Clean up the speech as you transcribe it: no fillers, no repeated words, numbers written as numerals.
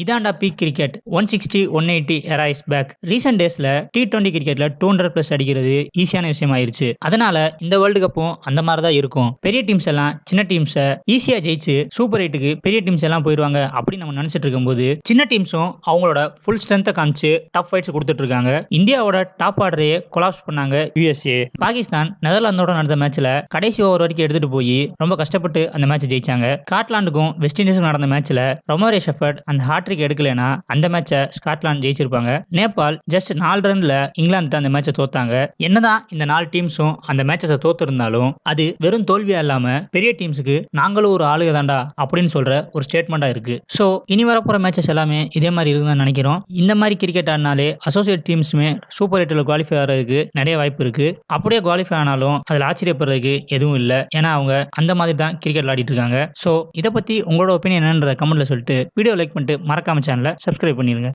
இதாண்டா peak cricket 160 180 era is back. Recent டேஸ்ல T20 கிரிக்கெட்ல 200 பிளஸ் அடிக்கிறது ஈஸியான விஷயம் ஆயிருச்சு. அதனால இந்த வேர்ல்டு கப்பும் அந்த மாதிரி தான் இருக்கும். பெரிய டீம்ஸ் எல்லாம் சின்ன டீம்ஸை ஈஸியா ஜெயிச்சு சூப்பர் எயிட்டுக்கு பெரிய டீம்ஸ் எல்லாம் போயிருவாங்க அப்படின்னு நம்ம நினைச்சிட்டு இருக்கும்போது சின்ன டீம்ஸும் அவங்களோட ஃபுல் ஸ்ட்ரென்த்தை காமிச்சு டஃப் ஃபைட்ஸ் கொடுத்துட்டு இருக்காங்க. இந்தியாவோட டாப் ஆர்டரையே கொலாப்ஸ் பண்ணாங்க USA. பாகிஸ்தான் நெதர்லாந்தோட நடந்த மேட்ச்ல கடைசி ஓவர் வரைக்கும் எடுத்துட்டு போய் ரொம்ப கஷ்டப்பட்டு அந்த மேட்ச் ஜெயிச்சாங்க. ஸ்காட்லாந்துக்கும் வெஸ்ட் இண்டீஸுக்கும் நடந்த மேட்ச்ல ரொமாரி ஷெஃபர்ட் அந்த ஹாட்ரிக் எடுக்கலனா அந்த மேட்சை ஸ்காட்லாந்து ஜெயிச்சிருப்பாங்க. நேபாள் ஜஸ்ட் 4 ரன்ல இங்கிலாந்து அந்த மேட்சை தோத்தாங்க. என்னதான் இந்த 4 டீம்ஸும் அந்த மேட்சஸை தோத்து இருந்தாலும் அது வெறும் தோல்வியா இல்லாம பெரிய டீம்ஸுக்கு நாங்களும் ஒரு ஆளுக தாண்டா அப்படின்னு சொல்ற ஒரு ஸ்டேட்மெண்டா இருக்கு. சோ இனி வரப்போற மேட்சஸ் எல்லாமே இதே மாதிரி இருக்குன்னு நினைக்கிறோம். இந்த மாதிரி கிரிக்கெட் ஆடினாலே அசோசியேட் டீம்ஸுமே சூப்பர் எயிட்ல குவாலிஃபை ஆகிறதுக்கு நிறைய வாய்ப்பு இருக்கு. அப்படியே குவாலிஃபை ஆனாலும் அதில் ஆச்சரியப்படுறதுக்கு எதுவும் இல்லை. ஏன்னா அவங்க அந்த மாதிரி தான் கிரிக்கெட் விளையாடிட்டு இருக்காங்க. ஸோ இதை பத்தி உங்களோட ஒப்பீனியன் என்னன்றத கமெண்ட்ல சொல்லிட்டு வீடியோ லைக் பண்ணிட்டு மறக்காம சேனலை சப்ஸ்கிரைப் பண்ணிருங்க.